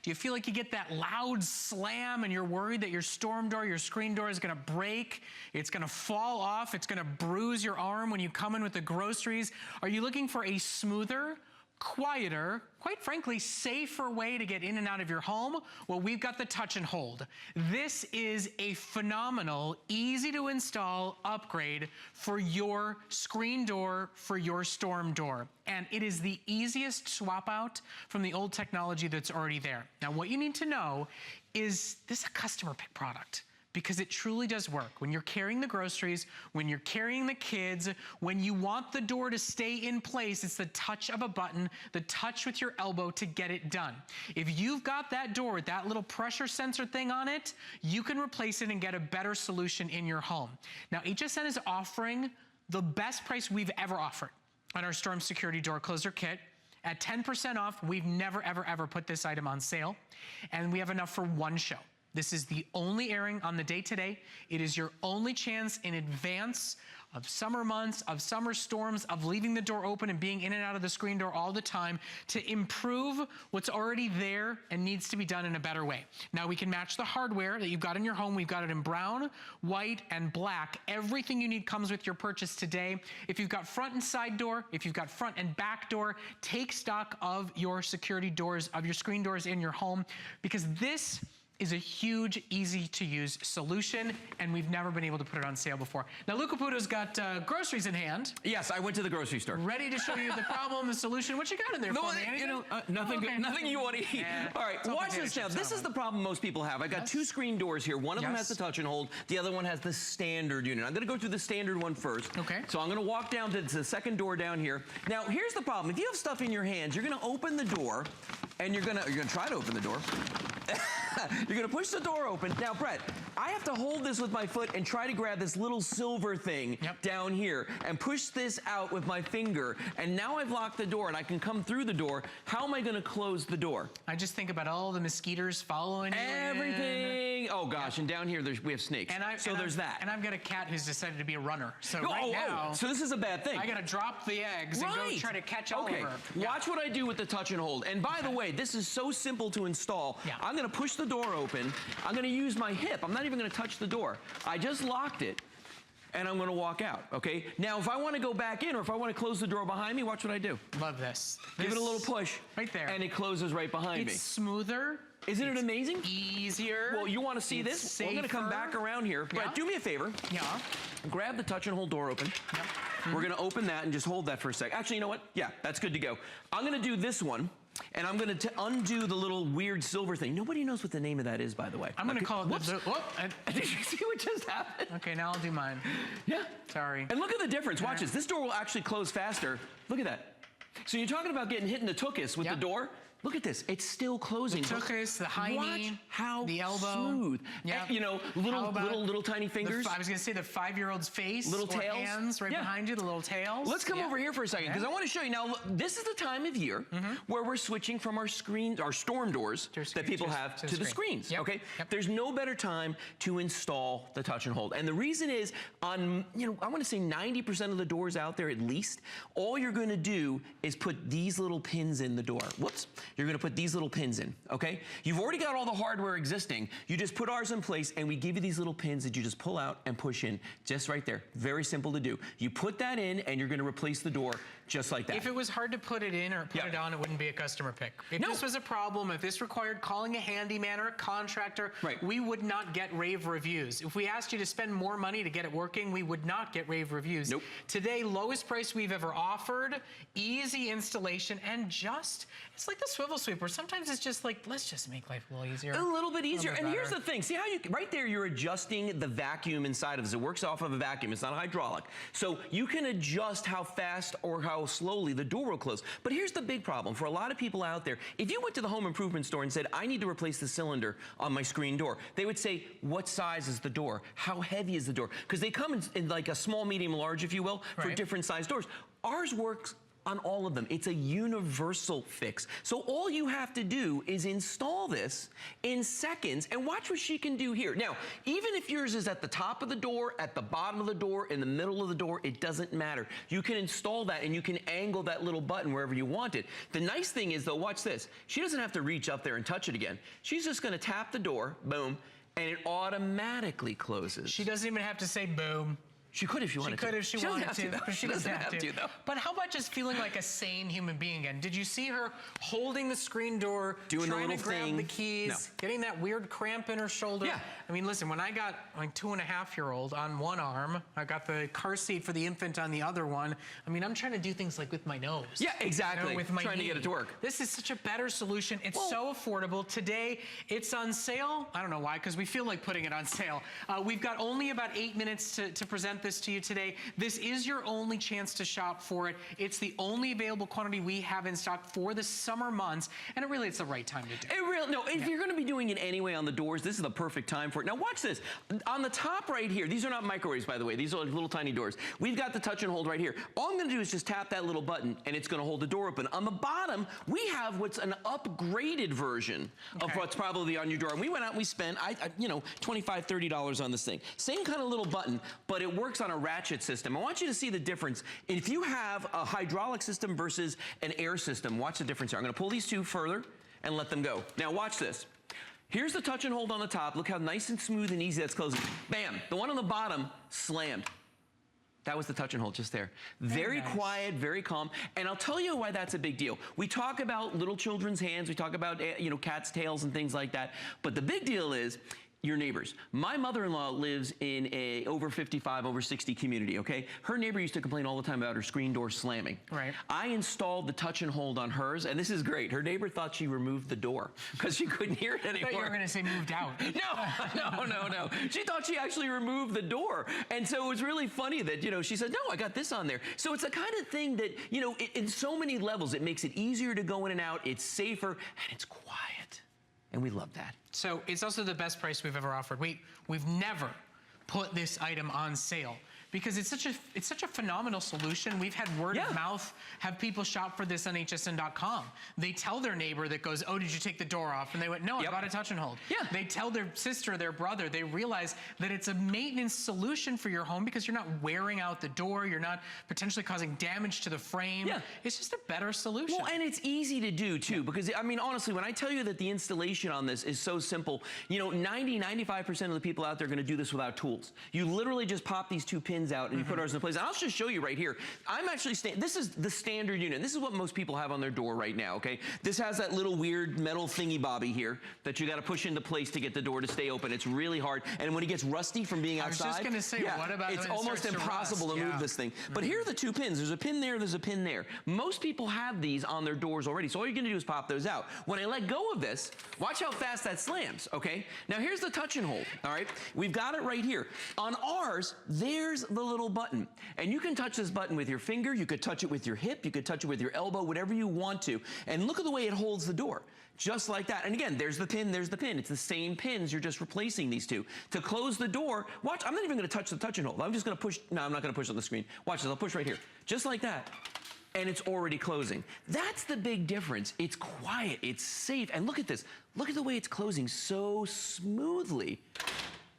Do you feel like you get that loud slam and you're worried that your storm door, your screen door is gonna break? It's gonna fall off, it's gonna bruise your arm when you come in with the groceries? Are you looking for a smoother, quieter, quite frankly, safer way to get in and out of your home? Well, we've got the touch and hold. This is a phenomenal, easy to install upgrade for your screen door, for your storm door. And it is the easiest swap out from the old technology that's already there. Now, what you need to know is this is a customer pick product, because it truly does work. When you're carrying the groceries, when you're carrying the kids, when you want the door to stay in place, it's the touch of a button, the touch with your elbow to get it done. If you've got that door with that little pressure sensor thing on it, you can replace it and get a better solution in your home. Now, HSN is offering the best price we've ever offered on our Storm Security Door Closer Kit. At 10% off, we've never, ever, ever put this item on sale, and we have enough for one show. This is the only airing on the day today. It is your only chance in advance of summer months, of summer storms, of leaving the door open and being in and out of the screen door all the time to improve what's already there and needs to be done in a better way. Now, we can match the hardware that you've got in your home. We've got it in brown, white, and black. Everything you need comes with your purchase today. If you've got front and side door, if you've got front and back door, take stock of your security doors, of your screen doors in your home, because this is a huge, easy to use solution, and we've never been able to put it on sale before. Now, Luca Puto's got groceries in hand. Yes, I went to the grocery store. Ready to show you the problem, the solution. What you got in there for me? You know, nothing, nothing you want to eat. All right, watch this now. This is the problem most people have. I got two screen doors here. One of them has the touch and hold. The other one has the standard unit. I'm going to go through the standard one first. Okay. So I'm going to walk down to the second door down here. Now, here's the problem. If you have stuff in your hands, you're going to open the door, and you're going to try to open the door. You're gonna push the door open. Now, Brett, I have to hold this with my foot and try to grab this little silver thing down here and push this out with my finger. And now I've locked the door and I can come through the door. How am I gonna close the door? I just think about all the mosquitoes following you. Everything. Oh gosh, and down here we have snakes. And there's that. And I've got a cat who's decided to be a runner. So right now, so this is a bad thing. I gotta drop the eggs and go try to catch Oliver. Watch what I do with the touch and hold. And by the way, this is so simple to install. I'm gonna push the door open. I'm gonna use my hip. I'm not even gonna touch the door. I just locked it, and I'm gonna walk out, okay? Now, if I wanna go back in, or if I wanna close the door behind me, watch what I do. Love this. Give it a little push. Right there. And it closes right behind me. It's smoother. Isn't it amazing? Easier. Well, you wanna see this? Safer. We're gonna come back around here. Brett, do me a favor. Grab the touch and hold door open. We're gonna open that and just hold that for a sec. Actually, you know what? Yeah, that's good to go. I'm gonna do this one. And I'm going to undo the little weird silver thing. Nobody knows what the name of that is, by the way. I'm going to call it the... Did you see what just happened? Okay, now I'll do mine. Yeah. Sorry. And look at the difference. Watch this. This door will actually close faster. Look at that. So you're talking about getting hit in the tuchus with the door. Look at this. It's still closing. The tuchus, the high knee, the elbow. Smooth. And, you know, little tiny fingers. I was going to say the 5-year-old's face. Little tails. Hands right behind you, the little tails. Let's come over here for a second, because I want to show you. Now, look, this is the time of year where we're switching from our storm doors that people have to the screens, okay? There's no better time to install the touch and hold. And the reason is, on, you know, I want to say 90% of the doors out there at least, all you're going to do is put these little pins in the door. Whoops. You're gonna put these little pins in, okay? You've already got all the hardware existing. You just put ours in place, and we give you these little pins that you just pull out and push in, just right there. Very simple to do. You put that in, and you're gonna replace the door just like that. If it was hard to put it in or put it on, it wouldn't be a customer pick. If this was a problem, if this required calling a handyman or a contractor, we would not get rave reviews. If we asked you to spend more money to get it working, we would not get rave reviews. Today, lowest price we've ever offered, easy installation, and it's like the swivel sweeper. Sometimes it's just like, let's just make life a little easier. A little bit easier. And here's the thing. See how right there, you're adjusting the vacuum inside of this. It works off of a vacuum. It's not a hydraulic. So you can adjust how fast or how slowly the door will close. But here's the big problem. For a lot of people out there, if you went to the home improvement store and said, I need to replace the cylinder on my screen door, they would say, what size is the door? How heavy is the door? Because they come in like a small, medium, large, if you will, for different size doors. Ours works on all of them. It's a universal fix. So all you have to do is install this in seconds, and watch what she can do here. Now, even if yours is at the top of the door, at the bottom of the door, in the middle of the door, it doesn't matter. You can install that, and you can angle that little button wherever you want it. The nice thing is, though, watch this. She doesn't have to reach up there and touch it again. She's just gonna tap the door, boom, and it automatically closes. She doesn't even have to say boom. She could if she wanted to. She could if she wanted to, but she doesn't have to. Though. But how about just feeling like a sane human being again? Did you see her holding the screen door, doing trying the little to grab thing. the keys, getting that weird cramp in her shoulder? Yeah. I mean, listen, when I got my 2.5-year-old on one arm, I got the car seat for the infant on the other one. I mean, I'm trying to do things like with my nose. Yeah, exactly. You know, with my trying knee. to get it to work. This is such a better solution. It's so affordable. Today, it's on sale. I don't know why, because we feel like putting it on sale. We've got only about 8 minutes to present this to you today. This is your only chance to shop for it. It's the only available quantity we have in stock for the summer months, and it's the right time to do it. If you're going to be doing it anyway on the doors, this is the perfect time for it. Now watch this. On the top right here, these are not microwaves, by the way. These are like little tiny doors. We've got the touch and hold right here. All I'm going to do is just tap that little button, and it's going to hold the door open. On the bottom, we have what's an upgraded version of what's probably on your door. And we went out and we spent, $25, $30 on this thing. Same kind of little button, but it works on a ratchet system. I want you to see the difference. If you have a hydraulic system versus an air system, watch the difference here. I'm going to pull these two further and let them go. Now watch this. Here's the touch and hold on the top. Look how nice and smooth and easy that's closing. Bam! The one on the bottom slammed. That was the touch and hold just there. Very nice. Quiet, very calm. And I'll tell you why that's a big deal. We talk about little children's hands. We talk about, cats' tails and things like that. But the big deal is your neighbors. My mother-in-law lives in a over 55, over 60 community, okay? Her neighbor used to complain all the time about her screen door slamming. Right. I installed the touch and hold on hers, and this is great. Her neighbor thought she removed the door because she couldn't hear it anymore. I thought you were gonna say moved out. No. She thought she actually removed the door. And so it was really funny that, she said, no, I got this on there. So it's the kind of thing that, in so many levels, it makes it easier to go in and out, it's safer, and it's quiet. And we love that. So it's also the best price we've ever offered. We've never put this item on sale because it's such a phenomenal solution. We've had word of mouth, have people shop for this on hsn.com. They tell their neighbor that goes, oh, did you take the door off? And they went, no, I bought a touch and hold. Yeah. They tell their sister, their brother, they realize that it's a maintenance solution for your home because you're not wearing out the door, you're not potentially causing damage to the frame. Yeah. It's just a better solution. Well, and it's easy to do too, because honestly, when I tell you that the installation on this is so simple, 95% of the people out there are gonna do this without tools. You literally just pop these two pins out and you put ours in place. And I'll just show you right here. I'm actually, this is the standard unit. This is what most people have on their door right now, okay? This has that little weird metal thingy bobby here that you gotta push into place to get the door to stay open. It's really hard. And when it gets rusty from being outside, I was just gonna say, what about it's almost impossible to move this thing. But here are the two pins. There's a pin there, there's a pin there. Most people have these on their doors already. So all you're gonna do is pop those out. When I let go of this, watch how fast that slams, okay? Now here's the touch and hold, all right? We've got it right here. On ours, there's the little button. And you can touch this button with your finger, you could touch it with your hip, you could touch it with your elbow, whatever you want to. And look at the way it holds the door. Just like that. And again, there's the pin, there's the pin. It's the same pins, you're just replacing these two. To close the door, watch, I'm not even gonna touch the touch and hold. I'm just gonna push, no, I'm not gonna push on the screen. Watch this, I'll push right here. Just like that. And it's already closing. That's the big difference. It's quiet, it's safe. And look at this. Look at the way it's closing so smoothly.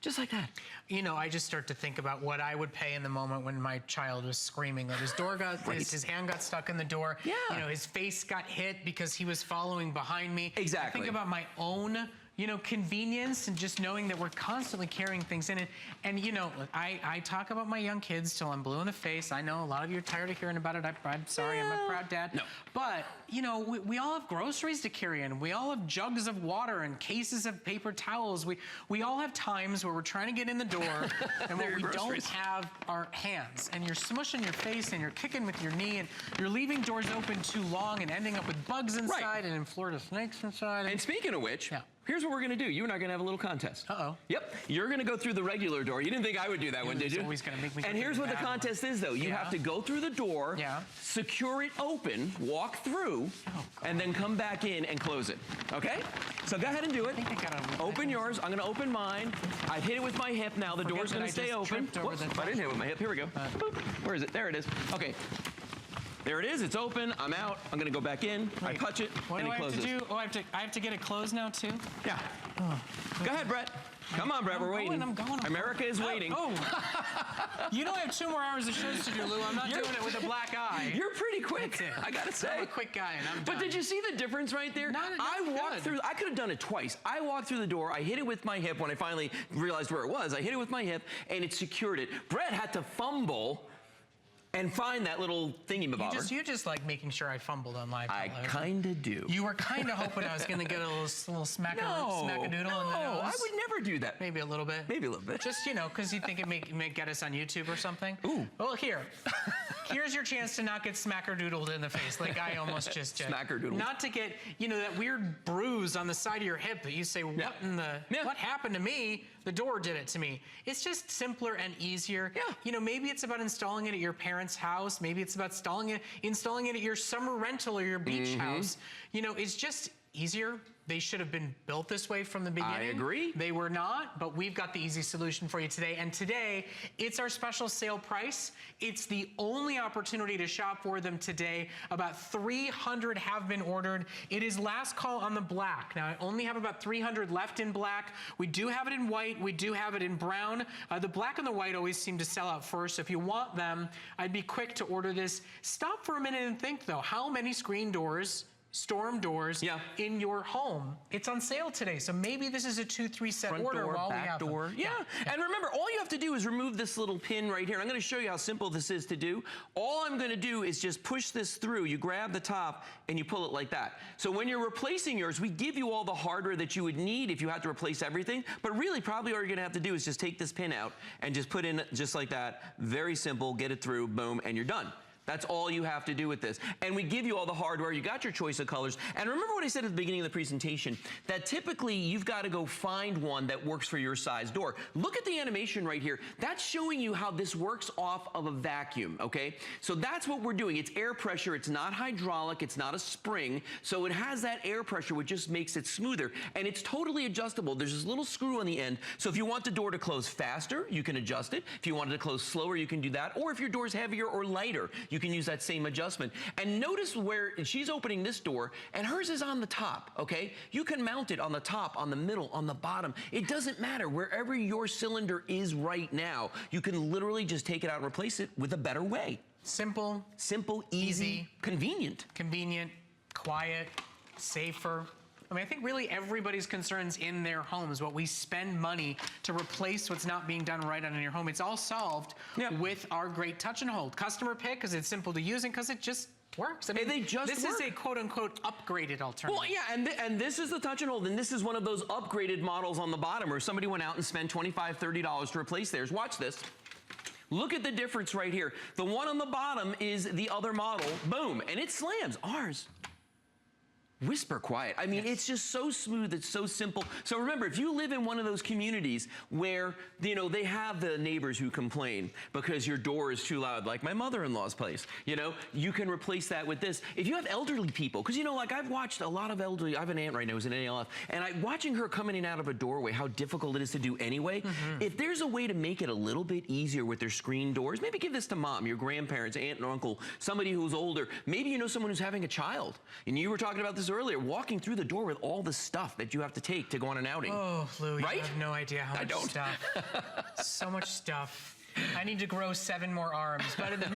Just like that. I just start to think about what I would pay in the moment when my child was screaming that his door got, his hand got stuck in the door. Yeah. His face got hit because he was following behind me. Exactly. I think about my own convenience and just knowing that we're constantly carrying things in it. And, I talk about my young kids till I'm blue in the face. I know a lot of you are tired of hearing about it. I'm sorry, I'm a proud dad. No. But, we all have groceries to carry in. We all have jugs of water and cases of paper towels. We all have times where we're trying to get in the door and where we don't have our hands. And you're smushing your face and you're kicking with your knee and you're leaving doors open too long and ending up with bugs inside and in Florida snakes inside. And speaking of which, here's what we're gonna do. You and I are gonna have a little contest. Uh-oh. Yep. You're gonna go through the regular door. You didn't think I would do that one, did you? Always gonna make me. And here's what the contest is, though. You have to go through the door, secure it open, walk through, and then come back in and close it. Okay? So go ahead and do it. Open yours. I'm gonna open mine. I've hit it with my hip. Now the door's gonna stay open. Whoops, I didn't hit it with my hip. Here we go. Boop. Where is it? There it is. Okay. There it is. It's open. I'm out. I'm going to go back in. Wait, I touch it, and it closes. What do I have to do? Oh, I have to get it closed now, too? Yeah. Oh. Go ahead, Brett. Come on, Brett. We're waiting. I'm going. America is waiting. Oh. You know I have 2 more hours of shows to do, Lou. I'm not doing it with a black eye. You're pretty quick. I got to say. I'm a quick guy, and I'm done. But did you see the difference right there? I walked through. I could have done it twice. I walked through the door. I hit it with my hip when I finally realized where it was. I hit it with my hip, and it secured it. Brett had to fumble and find that little thingy-mabobber. You just like making sure I fumbled on live. I kind of do. You were kind of hoping I was going to get a little smackadoodle in the nose? No, I would never do that. Maybe a little bit. Maybe a little bit. Just, because you think it may get us on YouTube or something. Ooh. Well, here's your chance to not get smackadoodled in the face like I almost just did. Smackadoodled. Not to get, that weird bruise on the side of your hip that you say, what happened to me? The door did it to me. It's just simpler and easier. Yeah. Maybe it's about installing it at your parents' house. Maybe it's about installing it at your summer rental or your beach house. It's just easier. They should have been built this way from the beginning. I agree. They were not, but we've got the easy solution for you today. And today, it's our special sale price. It's the only opportunity to shop for them today. About 300 have been ordered. It is last call on the black. Now, I only have about 300 left in black. We do have it in white. We do have it in brown. The black and the white always seem to sell out first. So if you want them, I'd be quick to order this. Stop for a minute and think, though, how many screen doors, storm doors in your home? It's on sale today, so maybe this is a 2-3 set Front order door, while back we have door. them. Yeah. And remember, all you have to do is remove this little pin right here. I'm going to show you how simple this is to do. All I'm going to do is just push this through. You grab the top and you pull it like that. So when you're replacing yours, we give you all the hardware that you would need if you had to replace everything. But really, probably all you're going to have to do is just take this pin out and just put in just like that. Very simple. Get it through. Boom. And you're done. That's all you have to do with this. And we give you all the hardware. You got your choice of colors. And remember what I said at the beginning of the presentation, that typically you've got to go find one that works for your size door. Look at the animation right here. That's showing you how this works off of a vacuum, okay? So that's what we're doing. It's air pressure. It's not hydraulic. It's not a spring. So it has that air pressure, which just makes it smoother. And it's totally adjustable. There's this little screw on the end. So if you want the door to close faster, you can adjust it. If you want it to close slower, you can do that. Or if your door's heavier or lighter, you can use that same adjustment. And notice where she's opening this door and hers is on the top, okay? You can mount it on the top, on the middle, on the bottom. It doesn't matter. Wherever your cylinder is right now, you can literally just take it out and replace it with a better way. Simple, easy, convenient. Convenient, quiet, safer. I think really everybody's concerns in their homes, what we spend money to replace what's not being done right in your home, it's all solved with our great touch and hold. Customer pick, because it's simple to use and because it just works. This is a quote-unquote upgraded alternative. Well, yeah, and this is the touch and hold, and this is one of those upgraded models on the bottom where somebody went out and spent $25, $30 to replace theirs. Watch this. Look at the difference right here. The one on the bottom is the other model. Boom, and it slams. Ours, whisper quiet. It's just so smooth. It's so simple. So remember, if you live in one of those communities where, they have the neighbors who complain because your door is too loud, like my mother-in-law's place, you can replace that with this. If you have elderly people, because, like I've watched a lot of elderly, I have an aunt right now who's in ALF, and watching her come in and out of a doorway, how difficult it is to do anyway. If there's a way to make it a little bit easier with their screen doors, maybe give this to mom, your grandparents, aunt and uncle, somebody who's older. Maybe you know someone who's having a child. And you were talking about this earlier, walking through the door with all the stuff that you have to take to go on an outing. Oh, Lou, right? You have no idea how much stuff. So much stuff. I need to grow 7 more arms. But in the